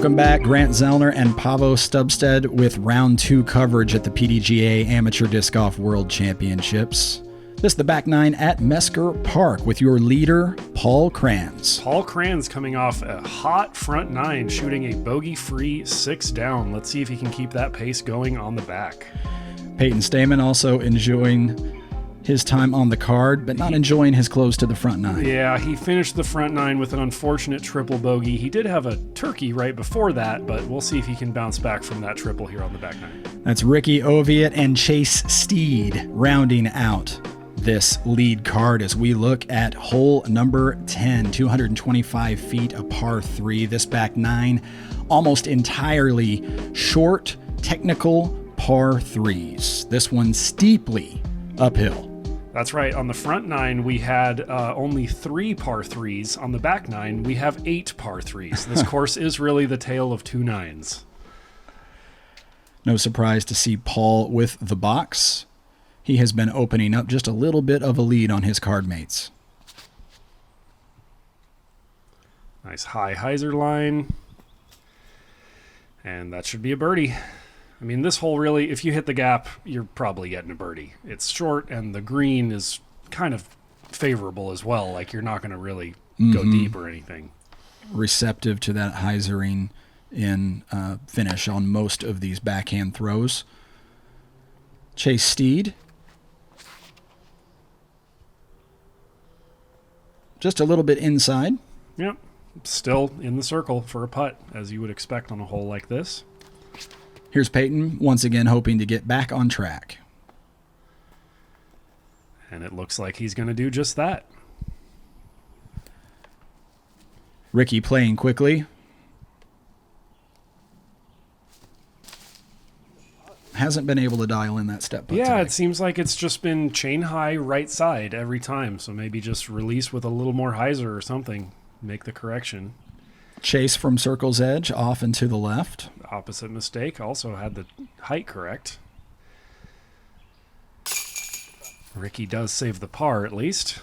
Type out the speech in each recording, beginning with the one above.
Welcome back, Grant Zellner and Paavo Stubstad with round 2 coverage at the PDGA Amateur Disc Golf World Championships. This is the back 9 at Mesker Park with your leader, Paul Krans. Paul Krans coming off a hot front 9, shooting a bogey-free 6 down. Let's see if he can keep that pace going on the back. Payton Staman also enjoying his time on the card, but not enjoying his close to the front 9. Yeah, he finished the front 9 with an unfortunate triple bogey. He did have a turkey right before that, but we'll see if he can bounce back from that triple here on the back 9. That's Ricky Ovaitt and Chase Steed rounding out this lead card as we look at hole number 10, 225 feet, a par 3. This back 9 almost entirely short, technical par 3s. This one steeply uphill. That's right. On the front 9, we had only 3 par 3s. On the back 9, we have 8 par 3s. This course is really the tale of 2 9s. No surprise to see Paul with the box. He has been opening up just a little bit of a lead on his card mates. Nice high hyzer line. And that should be a birdie. I mean, this hole really, if you hit the gap, you're probably getting a birdie. It's short, and the green is kind of favorable as well. Like, you're not going to really go deep or anything. Receptive to that hyzering in finish on most of these backhand throws. Chase Steed. Just a little bit inside. Yep. Still in the circle for a putt, as you would expect on a hole like this. Here's Payton, once again hoping to get back on track. And it looks like he's going to do just that. Ricky playing quickly. Hasn't been able to dial in that step putt today. It seems like it's just been chain high right side every time. So maybe just release with a little more hyzer or something. Make the correction. Chase from circle's edge, off and to the left. Opposite mistake, also had the height correct. Ricky does save the par at least.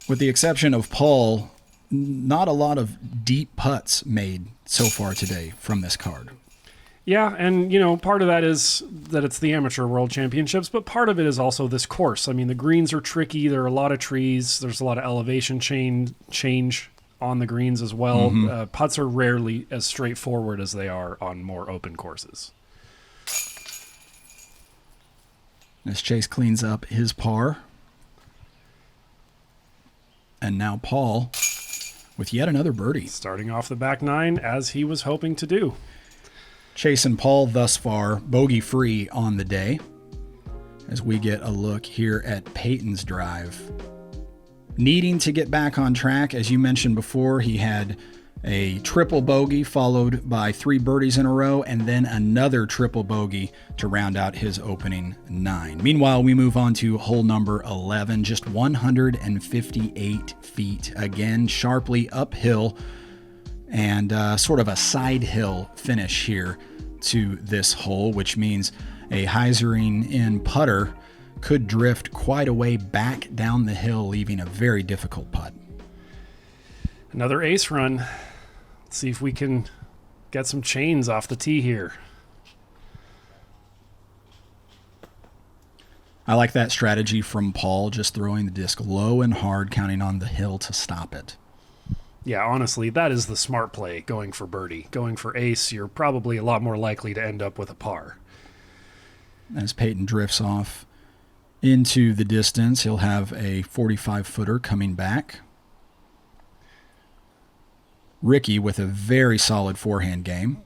With the exception of Paul, not a lot of deep putts made so far today from this card. Yeah, and part of that is that it's the Amateur World Championships, but part of it is also this course. I mean, the greens are tricky. There are a lot of trees. There's a lot of elevation change on the greens as well. Putts are rarely as straightforward as they are on more open courses. As Chase cleans up his par. And now Paul with yet another birdie. Starting off the back 9 as he was hoping to do. Chase and Paul thus far bogey-free on the day. As we get a look here at Payton's drive. Needing to get back on track, as you mentioned before, he had a triple bogey followed by 3 birdies in a row and then another triple bogey to round out his opening 9. Meanwhile, we move on to hole number 11, just 158 feet. Again, sharply uphill and sort of a side hill finish here to this hole, which means a hyzering in putter could drift quite a way back down the hill, leaving a very difficult putt. Another ace run. Let's see if we can get some chains off the tee here. I like that strategy from Paul, just throwing the disc low and hard, counting on the hill to stop it. Yeah, honestly, that is the smart play, going for birdie. Going for ace, you're probably a lot more likely to end up with a par. As Payton drifts off into the distance, he'll have a 45-footer coming back. Ricky with a very solid forehand game.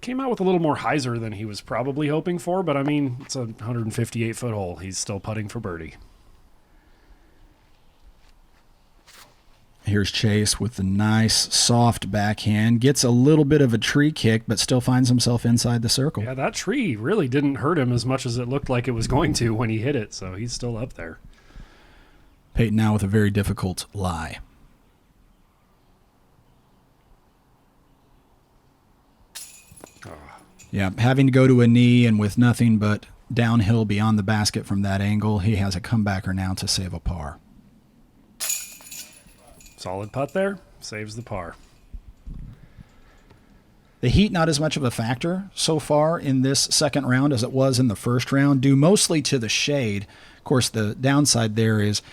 Came out with a little more hyzer than he was probably hoping for, but I mean, it's a 158-foot hole. He's still putting for birdie. Here's Chase with the nice, soft backhand. Gets a little bit of a tree kick, but still finds himself inside the circle. Yeah, that tree really didn't hurt him as much as it looked like it was going to when he hit it, so he's still up there. Payton now with a very difficult lie. Yeah, having to go to a knee and with nothing but downhill beyond the basket from that angle, he has a comebacker now to save a par. Solid putt there. Saves the par. The heat not as much of a factor so far in this second round as it was in the first round, due mostly to the shade. Of course, the downside there is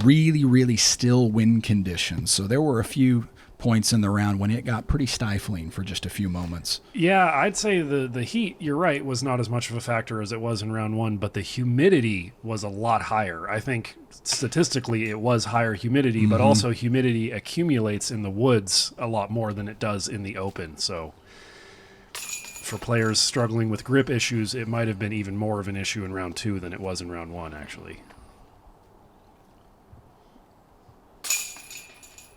really, really still wind conditions. So there were a few points in the round when it got pretty stifling for just a few moments. Yeah, I'd say the heat, you're right, was not as much of a factor as it was in round one, but the humidity was a lot higher. I think statistically it was higher humidity, but also humidity accumulates in the woods a lot more than it does in the open. So for players struggling with grip issues, it might have been even more of an issue in round two than it was in round one, actually.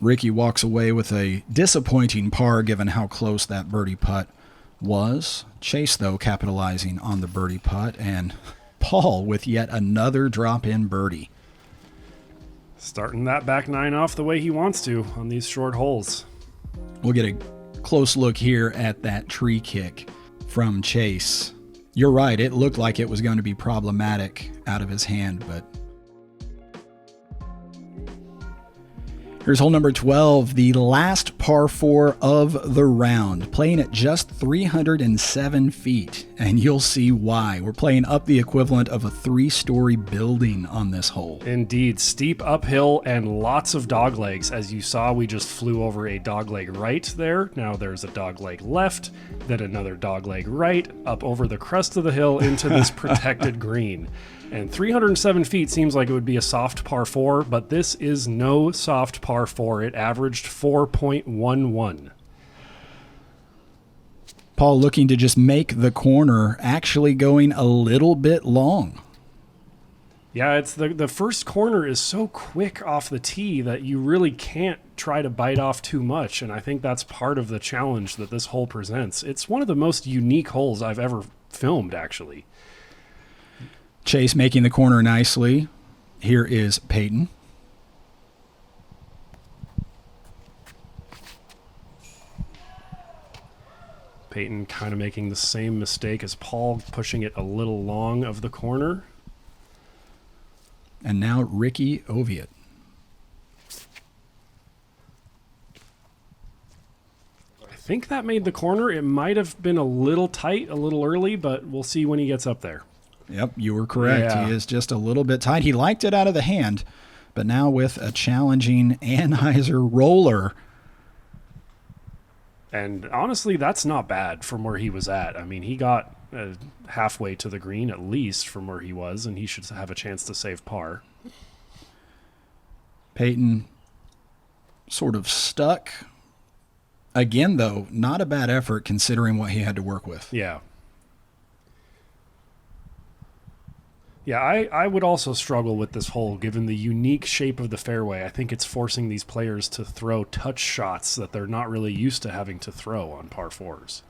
Ricky walks away with a disappointing par given how close that birdie putt was. Chase, though, capitalizing on the birdie putt, and Paul with yet another drop-in birdie. Starting that back nine off the way he wants to on these short holes. We'll get a close look here at that tree kick from Chase. You're right, it looked like it was going to be problematic out of his hand, but here's hole number 12, the last par 4 of the round, playing at just 307 feet, and you'll see why. We're playing up the equivalent of a 3-story building on this hole. Indeed, steep uphill and lots of doglegs. As you saw, we just flew over a dogleg right there. Now there's a dogleg left, then another dogleg right, up over the crest of the hill into this protected green. And 307 feet seems like it would be a soft par 4, but this is no soft par 4. It averaged 4.11. Paul looking to just make the corner, actually going a little bit long. Yeah, it's the first corner is so quick off the tee that you really can't try to bite off too much, and I think that's part of the challenge that this hole presents. It's one of the most unique holes I've ever filmed, actually. Chase making the corner nicely. Here is Payton. Payton kind of making the same mistake as Paul, pushing it a little long of the corner. And now Ricky Ovaitt. I think that made the corner. It might have been a little tight, a little early, but we'll see when he gets up there. Yep, you were correct. Yeah. He is just a little bit tight. He liked it out of the hand, but now with a challenging Anheuser roller. And honestly, that's not bad from where he was at. I mean, he got halfway to the green at least from where he was, and he should have a chance to save par. Payton sort of stuck. Again, though, not a bad effort considering what he had to work with. Yeah. Yeah, I would also struggle with this hole given the unique shape of the fairway. I think it's forcing these players to throw touch shots that they're not really used to having to throw on par 4s.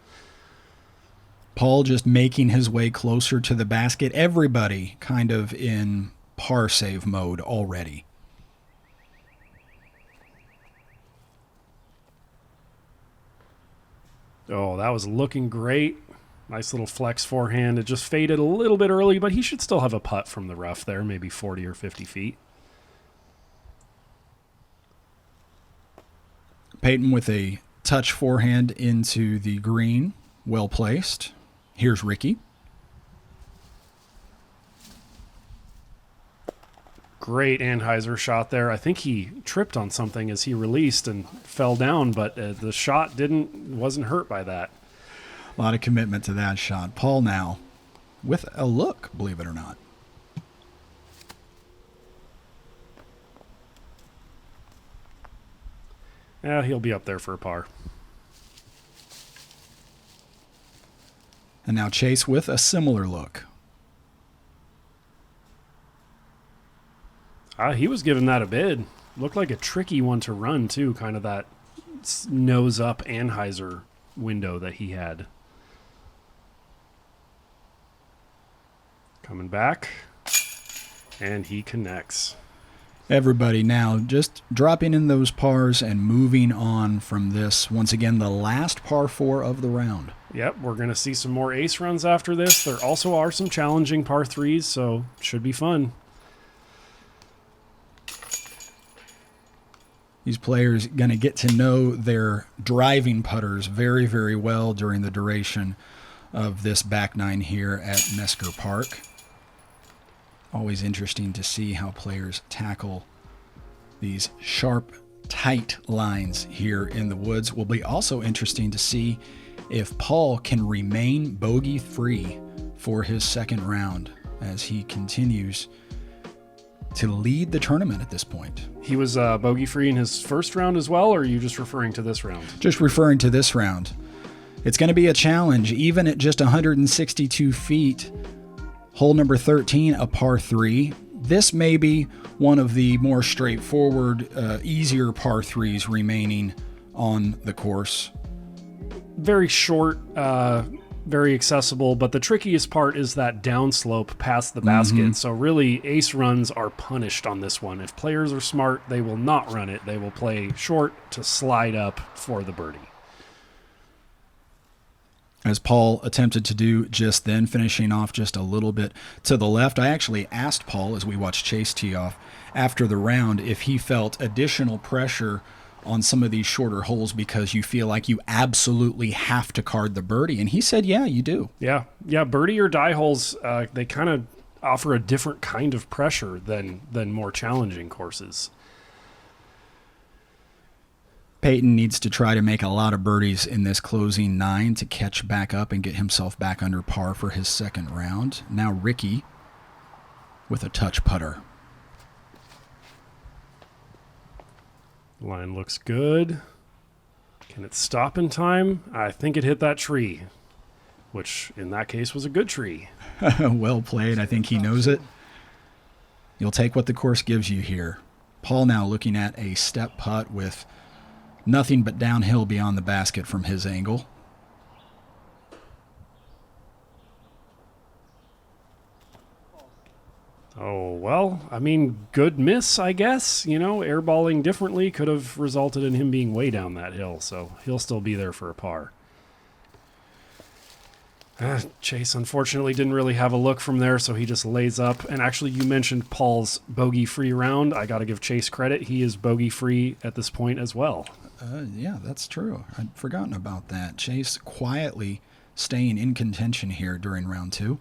Paul just making his way closer to the basket. Everybody kind of in par save mode already. Oh, that was looking great. Nice little flex forehand. It just faded a little bit early, but he should still have a putt from the rough there, maybe 40 or 50 feet. Payton with a touch forehand into the green. Well placed. Here's Ricky. Great Anheuser shot there. I think he tripped on something as he released and fell down, but the shot wasn't hurt by that. A lot of commitment to that shot. Paul now with a look, believe it or not. Yeah, he'll be up there for a par. And now Chase with a similar look. He was giving that a bid. Looked like a tricky one to run, too. Kind of that nose-up Anheuser window that he had. Coming back. And he connects. Everybody now just dropping in those pars and moving on from this. Once again, the last par 4 of the round. Yep, we're going to see some more ace runs after this. There also are some challenging par 3s, so should be fun. These players going to get to know their driving putters very, very well during the duration of this back nine here at Mesker Park. Always interesting to see how players tackle these sharp, tight lines here in the woods. Will be also interesting to see if Paul can remain bogey-free for his second round as he continues to lead the tournament at this point. He was bogey-free in his first round as well, or are you just referring to this round? Just referring to this round. It's going to be a challenge, even at just 162 feet. Hole number 13, a par 3. This may be one of the more straightforward, easier par 3s remaining on the course. Very short, very accessible, but the trickiest part is that downslope past the basket. So really, ace runs are punished on this one. If players are smart, they will not run it. They will play short to slide up for the birdie. As Paul attempted to do just then, finishing off just a little bit to the left. I actually asked Paul, as we watched Chase tee off after the round, if he felt additional pressure on some of these shorter holes because you feel like you absolutely have to card the birdie. And he said, yeah, you do. Yeah, birdie or die holes, they kind of offer a different kind of pressure than more challenging courses. Payton needs to try to make a lot of birdies in this closing 9 to catch back up and get himself back under par for his second round. Now Ricky with a touch putter. Line looks good. Can it stop in time? I think it hit that tree, which in that case was a good tree. Well played. I think he knows it. You'll take what the course gives you here. Paul now looking at a step putt with nothing but downhill beyond the basket from his angle. Oh, well, I mean, good miss, I guess. You know, airballing differently could have resulted in him being way down that hill, so he'll still be there for a par. Chase, unfortunately, didn't really have a look from there, so he just lays up. And actually, you mentioned Paul's bogey-free round. I got to give Chase credit. He is bogey-free at this point as well. Yeah, that's true. I'd forgotten about that. Chase quietly staying in contention here during round 2.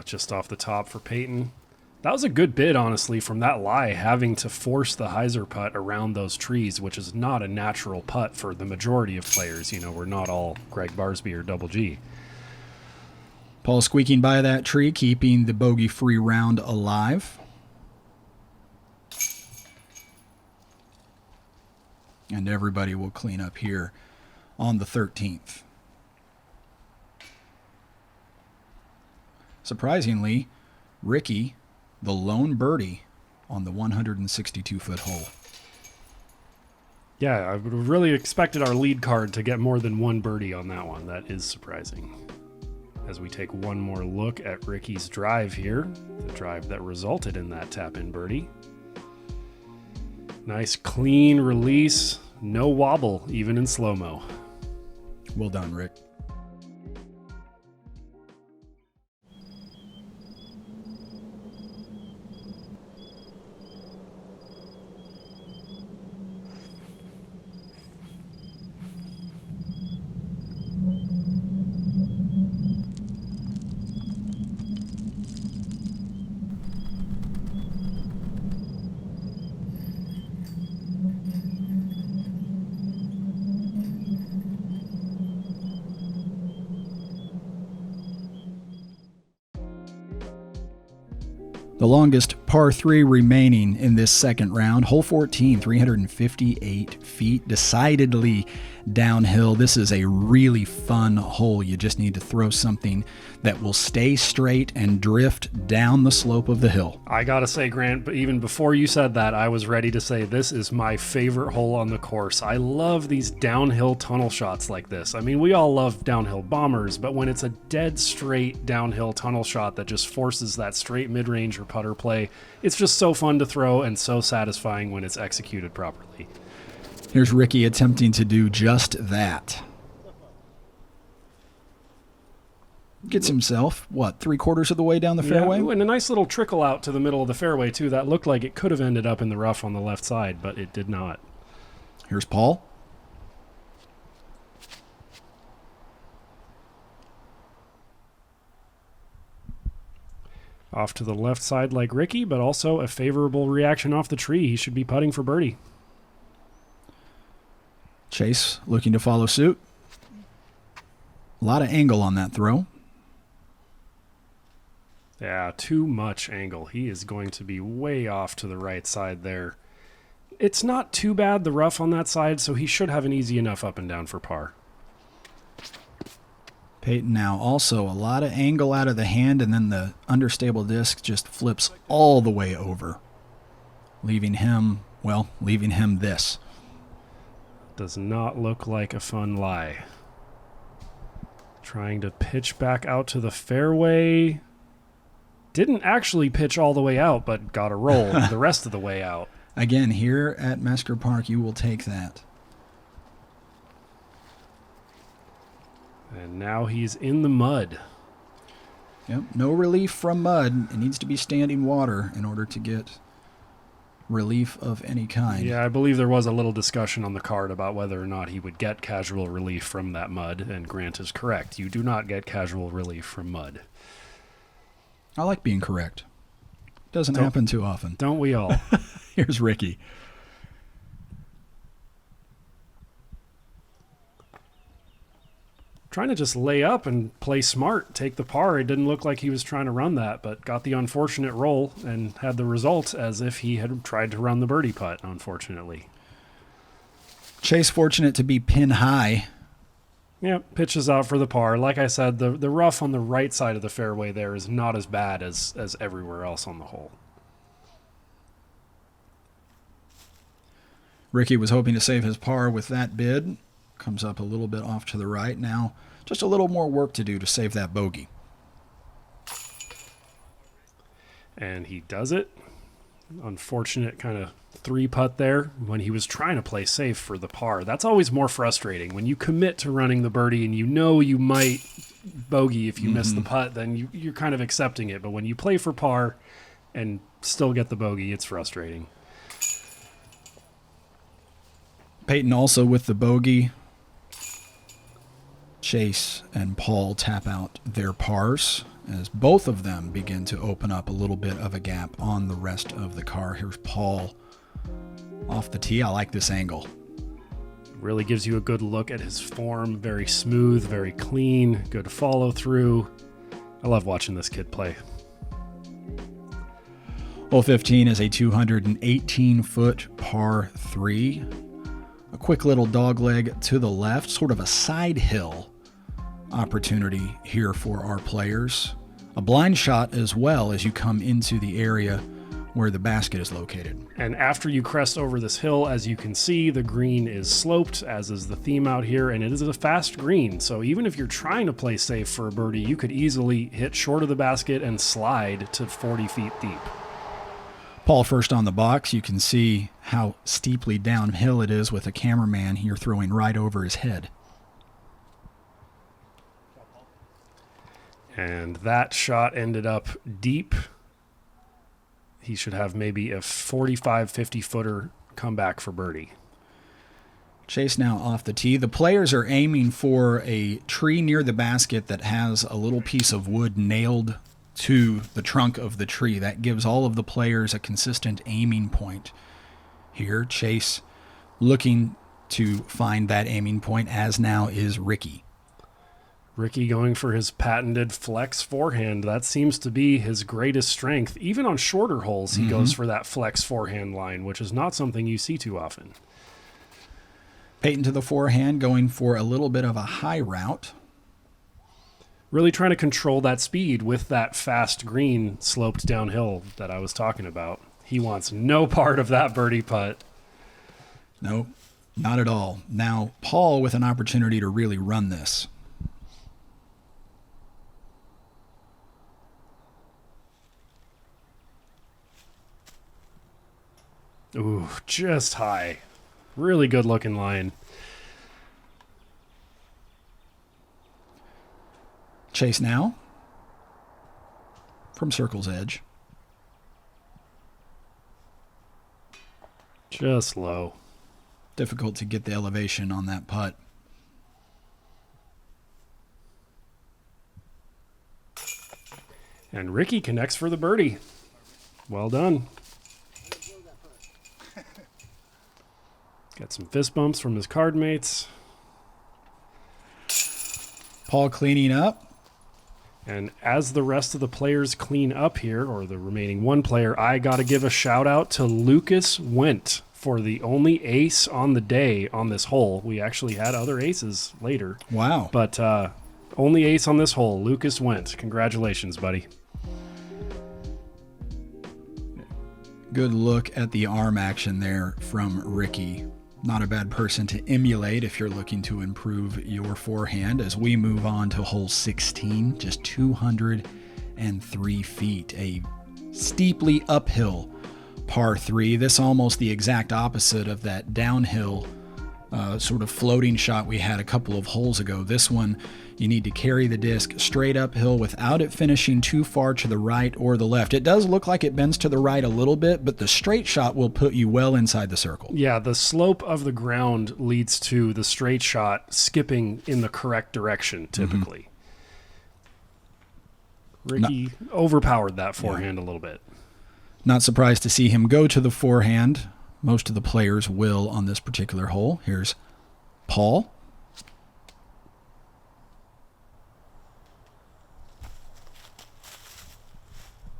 Just off the top for Payton. That was a good bid, honestly, from that lie, having to force the hyzer putt around those trees, which is not a natural putt for the majority of players. You know, we're not all Greg Barsby or Double G. Paul squeaking by that tree, keeping the bogey-free round alive. And everybody will clean up here on the 13th. Surprisingly, Ricky, the lone birdie on the 162-foot hole. Yeah, I would have really expected our lead card to get more than one birdie on that one. That is surprising. As we take one more look at Ricky's drive here, the drive that resulted in that tap-in birdie. Nice clean release, no wobble, even in slow-mo. Well done, Rick. The longest par 3 remaining in this second round. Hole 14, 358 feet, decidedly downhill. This is a really fun hole. You just need to throw something that will stay straight and drift down the slope of the hill. I gotta say, Grant, but even before you said that, I was ready to say this is my favorite hole on the course. I love these downhill tunnel shots like this. I mean, we all love downhill bombers, but when it's a dead straight downhill tunnel shot that just forces that straight mid-range or putter play, it's just so fun to throw and so satisfying when it's executed properly. Here's Ricky attempting to do just that. Gets himself, what, 3/4 of the way down the fairway? And a nice little trickle out to the middle of the fairway, too. That looked like it could have ended up in the rough on the left side, but it did not. Here's Paul. Off to the left side like Ricky, but also a favorable reaction off the tree. He should be putting for birdie. Chase looking to follow suit. A lot of angle on that throw. Yeah, too much angle. He is going to be way off to the right side there. It's not too bad, the rough on that side, so he should have an easy enough up and down for par. Payton now also a lot of angle out of the hand, and then the understable disc just flips all the way over, leaving him this. Does not look like a fun lie. Trying to pitch back out to the fairway. Didn't actually pitch all the way out, but got a roll the rest of the way out. Again, here at Mesker Park, you will take that. And now he's in the mud. Yep, no relief from mud. It needs to be standing water in order to get relief of any kind. Yeah, I believe there was a little discussion on the card about whether or not he would get casual relief from that mud, and Grant is correct. You do not get casual relief from mud. I like being correct. Doesn't happen too often. Don't we all? Here's Ricky. Trying to just lay up and play smart, take the par. It didn't look like he was trying to run that, but got the unfortunate roll and had the result as if he had tried to run the birdie putt, unfortunately. Chase fortunate to be pin high. Yeah, pitches out for the par. Like I said, the rough on the right side of the fairway there is not as bad as everywhere else on the hole. Ricky was hoping to save his par with that bid. Comes up a little bit off to the right. Now just a little more work to do to save that bogey. And he does it. Unfortunate kind of 3-putt there when he was trying to play safe for the par. That's always more frustrating. When you commit to running the birdie and you know you might bogey if you miss the putt, then you're kind of accepting it. But when you play for par and still get the bogey, it's frustrating. Payton also with the bogey. Chase and Paul tap out their pars as both of them begin to open up a little bit of a gap on the rest of the car. Here's Paul off the tee. I like this angle. Really gives you a good look at his form. Very smooth, very clean, good follow through. I love watching this kid play. Hole 15 is a 218-foot par 3. A quick little dogleg to the left, sort of a side hill opportunity here for our players. A blind shot as well as you come into the area where the basket is located. And after you crest over this hill, as you can see, the green is sloped, as is the theme out here, and it is a fast green. So even if you're trying to play safe for a birdie, you could easily hit short of the basket and slide to 40 feet deep. Paul first on the box. You can see how steeply downhill it is with a cameraman here throwing right over his head. And that shot ended up deep. He should have maybe a 45, 50-footer comeback for birdie. Chase now off the tee. The players are aiming for a tree near the basket that has a little piece of wood nailed to the trunk of the tree. That gives all of the players a consistent aiming point. Here, Chase looking to find that aiming point, as now is Ricky. Ricky going for his patented flex forehand. That seems to be his greatest strength. Even on shorter holes, he goes for that flex forehand line, which is not something you see too often. Payton to the forehand, going for a little bit of a high route. Really trying to control that speed with that fast green sloped downhill that I was talking about. He wants no part of that birdie putt. No, not at all. Now, Paul with an opportunity to really run this. Ooh, just high. Really good looking line. Chase now from circle's edge. Just low. Difficult to get the elevation on that putt. And Ricky connects for the birdie. Well done. Got some fist bumps from his card mates. Paul cleaning up. And as the rest of the players clean up here, or the remaining one player, I got to give a shout out to Lucas Wendt for the only ace on the day on this hole. We actually had other aces later. Wow. But only ace on this hole, Lucas Wendt. Congratulations, buddy. Good look at the arm action there from Ricky. Not a bad person to emulate if you're looking to improve your forehand as we move on to hole 16, just 203 feet, a steeply uphill par 3. This almost the exact opposite of that downhill sort of floating shot we had a couple of holes ago. This one, you need to carry the disc straight uphill without it finishing too far to the right or the left. It does look like it bends to the right a little bit, but the straight shot will put you well inside the circle. Yeah, the slope of the ground leads to the straight shot skipping in the correct direction, typically. Ricky overpowered that forehand a little bit. Not surprised to see him go to the forehand. Most of the players will on this particular hole. Here's Paul.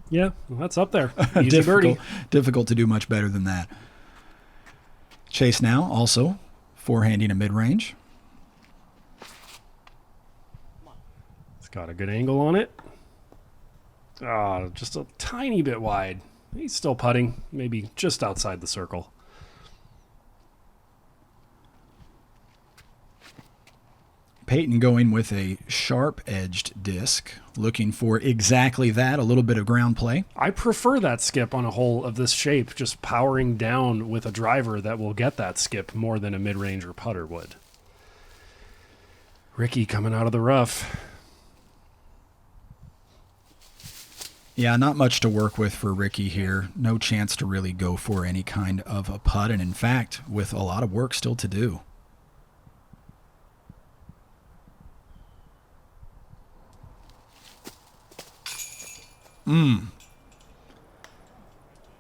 Yeah, well, that's up there. Easy birdie. Difficult to do much better than that. Chase now also forehanding a mid-range. It's got a good angle on it. Just a tiny bit wide. He's still putting, maybe just outside the circle. Payton going with a sharp-edged disc, looking for exactly that, a little bit of ground play. I prefer that skip on a hole of this shape, just powering down with a driver that will get that skip more than a mid-range or putter would. Ricky coming out of the rough. Yeah, not much to work with for Ricky here. No chance to really go for any kind of a putt, and in fact, with a lot of work still to do.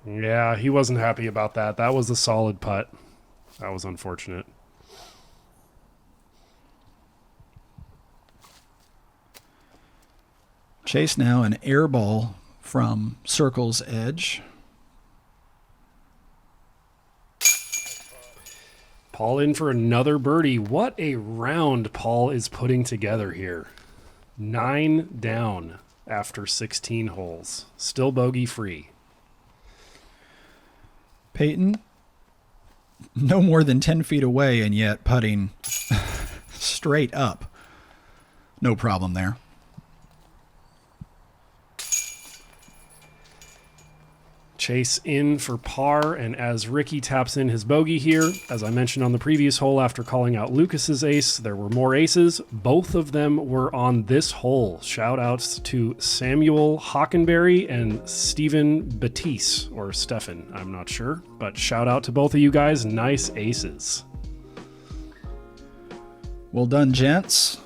Yeah, he wasn't happy about that. That was a solid putt. That was unfortunate. Chase now an air ball from circle's edge. Paul in for another birdie. What a round Paul is putting together here. 9 down after 16 holes. Still bogey free. Payton, no more than 10 feet away and yet putting straight up. No problem there. Chase in for par, and as Ricky taps in his bogey here, as I mentioned on the previous hole after calling out Lucas's ace, there were more aces. Both of them were on this hole. Shout outs to Samuel Hockenberry and Stephen Batiste, or Stefan, I'm not sure, but shout out to both of you guys. Nice aces. Well done, gents.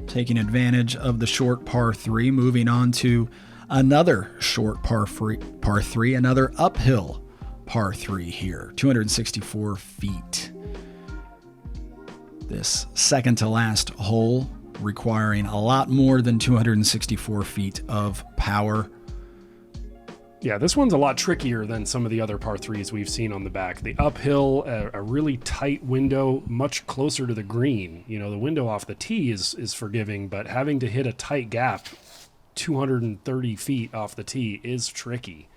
Taking advantage of the short par 3, moving on to another short par 3, another uphill par 3 here, 264 feet. This second to last hole requiring a lot more than 264 feet of power. Yeah, this one's a lot trickier than some of the other par 3s we've seen on the back. The uphill, a really tight window, much closer to the green. You know, the window off the tee is forgiving, but having to hit a tight gap 230 feet off the tee is tricky.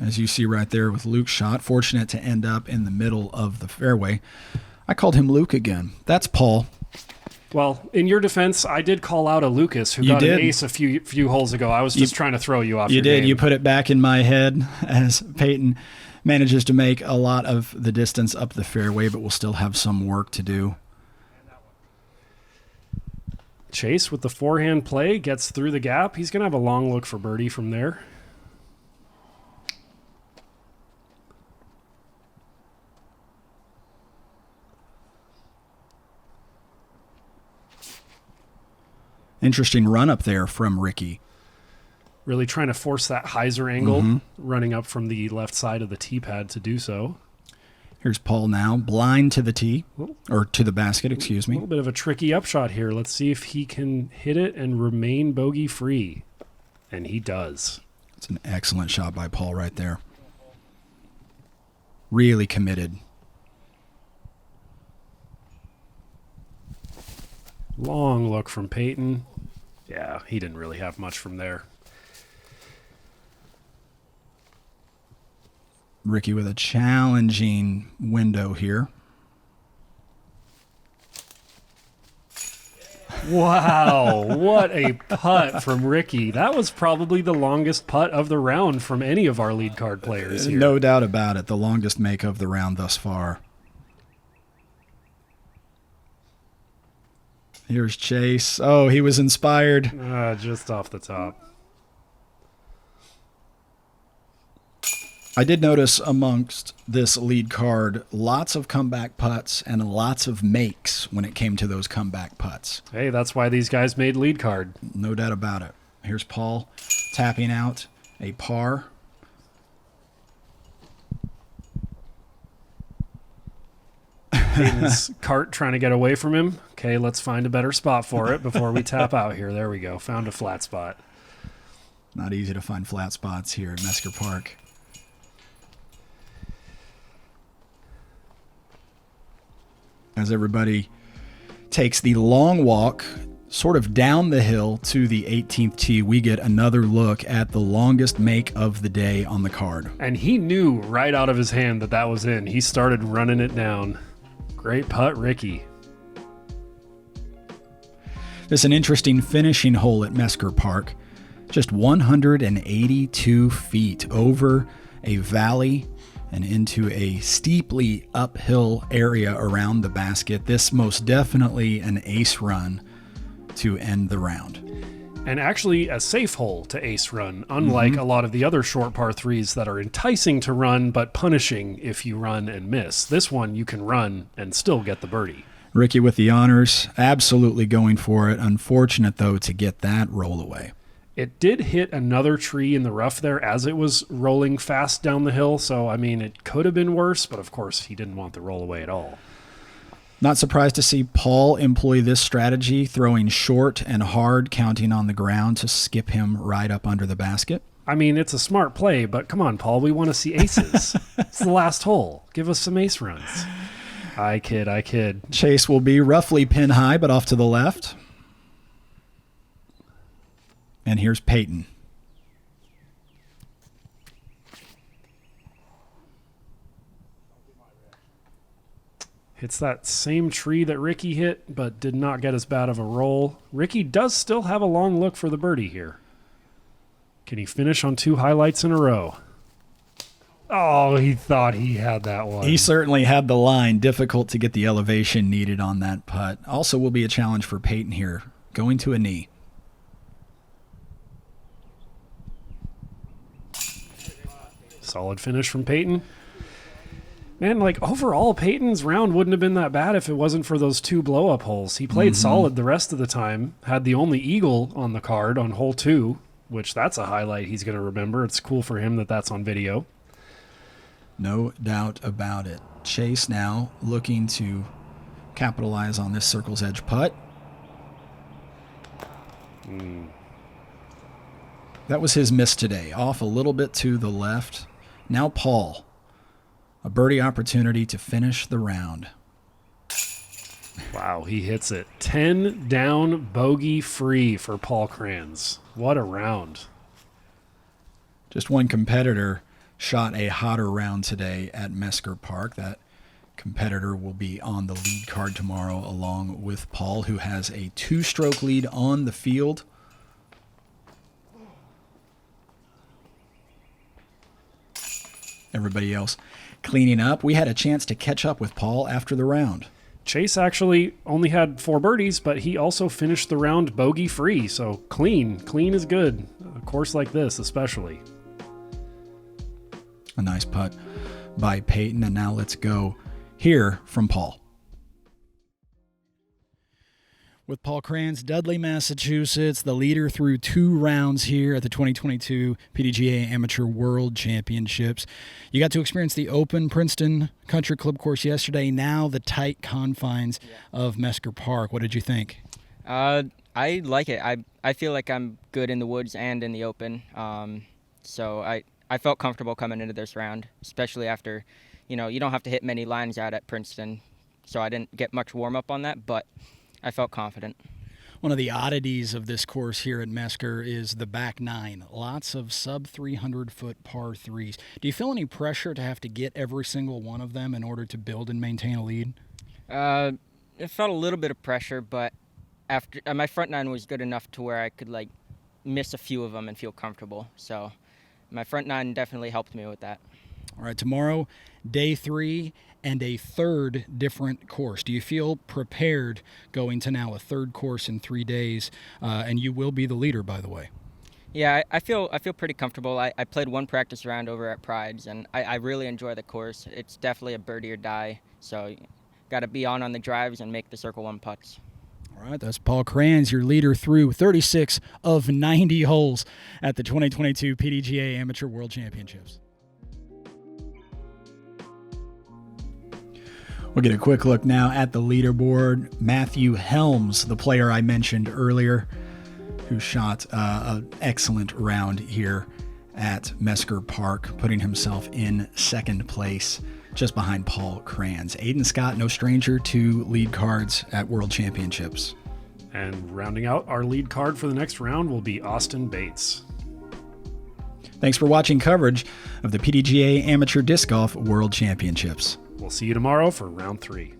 As you see right there with Luke's shot, fortunate to end up in the middle of the fairway. I called him Luke again. That's Paul. Well, in your defense, I did call out a Lucas who got an ace a few holes ago. I was just trying to throw you off. You did. Game. You put it back in my head as Payton manages to make a lot of the distance up the fairway, but we'll still have some work to do. Chase with the forehand play gets through the gap. He's going to have a long look for birdie from there. Interesting run up there from Ricky. Really trying to force that hyzer angle, running up from the left side of the tee pad to do so. Here's Paul now, blind to the tee, or to the basket, excuse me. A little bit of a tricky upshot here. Let's see if he can hit it and remain bogey free. And he does. It's an excellent shot by Paul right there. Really committed. Long look from Payton. Yeah, he didn't really have much from there. Ricky with a challenging window here. Wow, what a putt from Ricky. That was probably the longest putt of the round from any of our lead card players here. No doubt about it. The longest make of the round thus far. Here's Chase. Oh, he was inspired. Just off the top. I did notice amongst this lead card lots of comeback putts and lots of makes when it came to those comeback putts. Hey, that's why these guys made lead card. No doubt about it. Here's Paul tapping out a par. Payton's cart trying to get away from him. Okay, let's find a better spot for it before we tap out here. There we go. Found a flat spot. Not easy to find flat spots here at Mesker Park. As everybody takes the long walk sort of down the hill to the 18th tee, we get another look at the longest make of the day on the card. And he knew right out of his hand that that was in. He started running it down. Great putt, Ricky. This is an interesting finishing hole at Mesker Park. Just 182 feet over a valley and into a steeply uphill area around the basket. This most definitely an ace run to end the round. And actually a safe hole to ace run, unlike a lot of the other short par threes that are enticing to run but punishing if you run and miss. This one you can run and still get the birdie. Ricky with the honors, absolutely going for it. Unfortunate, though, to get that roll away. It did hit another tree in the rough there as it was rolling fast down the hill. So, I mean, it could have been worse, but of course he didn't want the roll away at all. Not surprised to see Paul employ this strategy, throwing short and hard, counting on the ground to skip him right up under the basket. I mean, it's a smart play, but come on, Paul, we want to see aces. It's the last hole. Give us some ace runs. I kid. Chase will be roughly pin high, but off to the left. And here's Payton. Hits that same tree that Ricky hit, but did not get as bad of a roll. Ricky does still have a long look for the birdie here. Can he finish on 2 highlights in a row? Oh, he thought he had that one. He certainly had the line. Difficult to get the elevation needed on that putt. Also will be a challenge for Payton here, going to a knee. Solid finish from Payton. Man, like overall, Payton's round wouldn't have been that bad if it wasn't for those 2 blow-up holes. He played solid the rest of the time, had the only eagle on the card on hole 2, which that's a highlight he's going to remember. It's cool for him that that's on video. No doubt about it. Chase now looking to capitalize on this circle's edge putt. That was his miss today. Off a little bit to the left. Now Paul. A birdie opportunity to finish the round. Wow, he hits it. 10 down, bogey free for Paul Krans. What a round. Just one competitor shot a hotter round today at Mesker Park. That competitor will be on the lead card tomorrow along with Paul, who has a 2-stroke lead on the field. Everybody else cleaning up. We had a chance to catch up with Paul after the round. Chase actually only had 4 birdies, but he also finished the round bogey-free, so clean. Clean is good. A course like this, especially. A nice putt by Payton, and now let's go hear from Paul. With Paul Krans, Dudley, Massachusetts, the leader through 2 rounds here at the 2022 PDGA Amateur World Championships. You got to experience the open Princeton Country Club course yesterday, now the tight confines of Mesker Park. What did you think? I like it. I feel like I'm good in the woods and in the open. So I felt comfortable coming into this round, especially after, you don't have to hit many lines out at Princeton. So I didn't get much warm-up on that, but I felt confident. One of the oddities of this course here at Mesker is the back 9. Lots of sub 300-foot par 3s. Do you feel any pressure to have to get every single one of them in order to build and maintain a lead? It felt a little bit of pressure, but after my front 9 was good enough to where I could miss a few of them and feel comfortable. So my front 9 definitely helped me with that. All right, tomorrow, day 3 and a third different course. Do you feel prepared going to now a third course in 3 days? And you will be the leader, by the way. Yeah, I feel pretty comfortable. I played 1 practice round over at Pride's, and I really enjoy the course. It's definitely a birdie or die, so got to be on the drives and make the circle 1 putts. All right, that's Paul Krans, your leader through 36 of 90 holes at the 2022 PDGA Amateur World Championships. We'll get a quick look now at the leaderboard. Matthew Helms, the player I mentioned earlier, who shot an excellent round here at Mesker Park, putting himself in second place, just behind Paul Krans. Aiden Scott, no stranger to lead cards at World Championships. And rounding out our lead card for the next round will be Austin Bates. Thanks for watching coverage of the PDGA Amateur Disc Golf World Championships. We'll see you tomorrow for round 3.